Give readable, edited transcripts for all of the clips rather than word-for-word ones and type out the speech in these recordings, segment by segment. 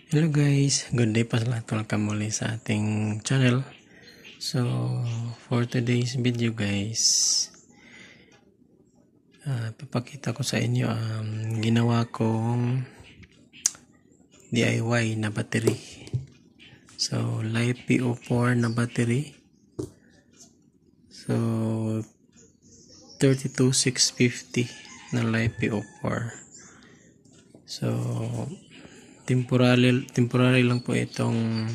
Hello guys, good day pa sa lahat. Welcome muli sa ating channel. So, for today's video guys, papakita ko sa inyo ang ginawa kong DIY na battery. So, LiPo4 na battery. So, 32650 na LiPo4. So, temporary lang po itong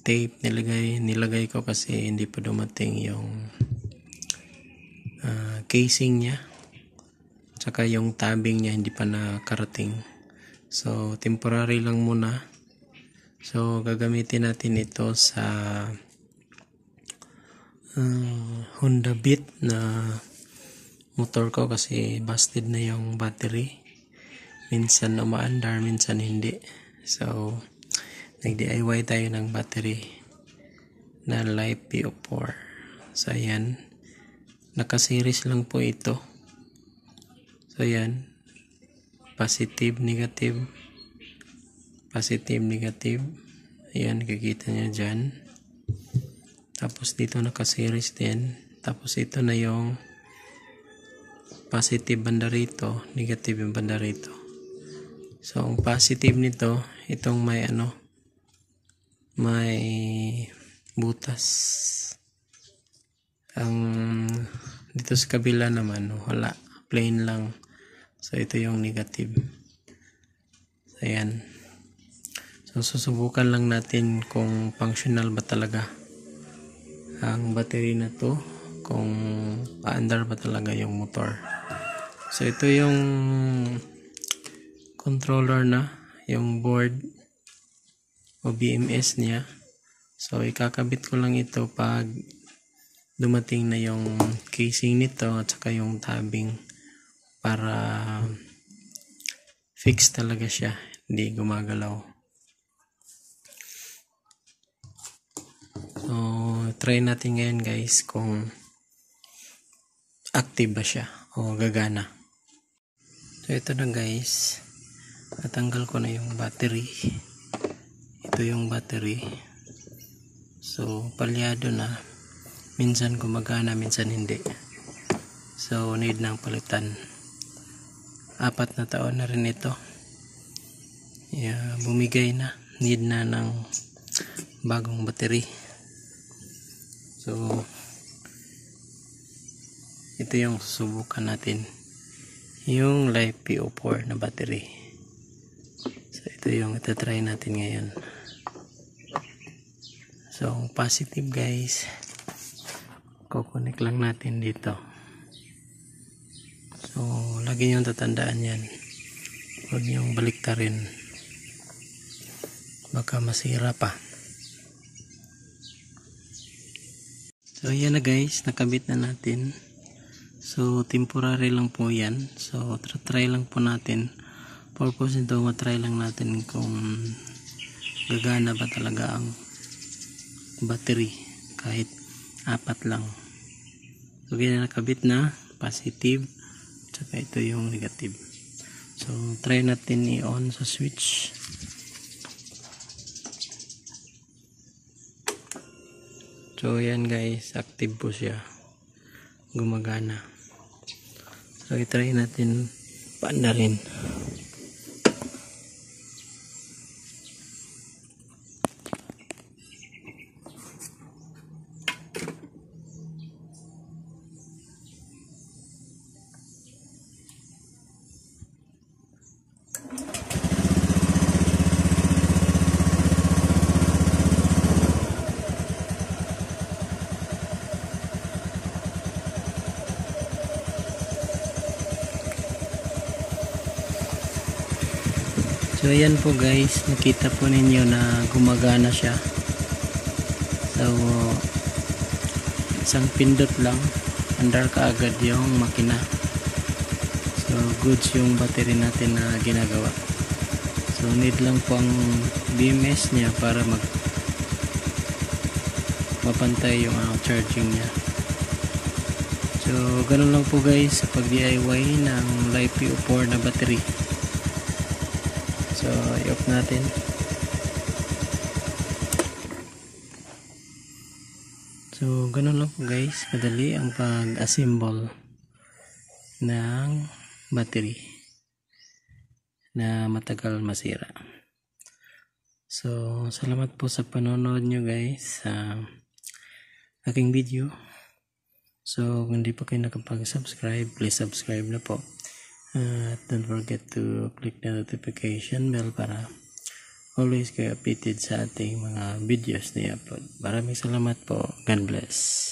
tape nilagay ko kasi hindi pa dumating yung casing niya, tsaka yung tabbing niya hindi pa nakarating. So temporary lang muna. So gagamitin natin ito sa Honda Beat na motor ko kasi busted na yung battery. Minsan umaandar, minsan hindi. So, nag-DIY tayo ng battery na LiPo4. So, ayan. Naka-series lang po ito. So, ayan. Positive, negative. Positive, negative. Ayan, nakikita nyo dyan. Tapos, dito naka-series din. Tapos, ito na yung positive banda rito, negative yung banda rito. So, ang positive nito, itong may may butas. Ang dito sa kabila naman, wala. Plain lang. So, ito yung negative. So, ayan. So, susubukan lang natin kung functional ba talaga ang battery na to. Kung paandar ba talaga yung motor. So, ito yung controller na, yung board o BMS niya. So ikakabit ko lang ito pag dumating na yung casing nito at saka yung tabbing para fix talaga siya, hindi gumagalaw. So try natin ngayon guys kung active ba siya o gagana. So ito na guys, natanggal ko na yung battery. Ito yung battery. So palyado na, minsan gumagana, minsan hindi. So need nang palitan. 4 na taon na rin ito. Bumigay na, need na ng bagong battery. So ito yung susubukan natin, yung LiPo4 na battery. So ito yung itatry natin ngayon. So positive guys, kukonek lang natin dito. So lagi nyo tatandaan yan, huwag nyo baliktarin, baka masira pa. So yan na guys, nakabit na natin. So temporary lang po yan. So try lang po natin. Purpose nito, matry lang natin kung gagana ba talaga ang battery kahit 4 lang. So ganyan, nakabit na, positive, tsaka ito yung negative. So try natin i-on sa switch. So yan guys, active po siya, gumagana. So i-try natin paandarin. So ayan po guys, nakita po ninyo na gumagana siya. So isang pindot lang, andar ka agad yung makina. So goods yung battery natin na ginagawa. So need lang po ang BMS niya para mapantay yung charging niya. So ganun lang po guys sa pag DIY ng LiPo4 na battery. So i-off natin. So ganun lang po guys, kadali ang pag-assemble ng battery na matagal masira. So salamat po sa panonood nyo guys sa aking video. So kung hindi pa kayo nakapag-subscribe, please subscribe na po. Don't forget to click the notification bell para always kayo updated sa ating mga videos na i-upload. Maraming salamat po. God bless.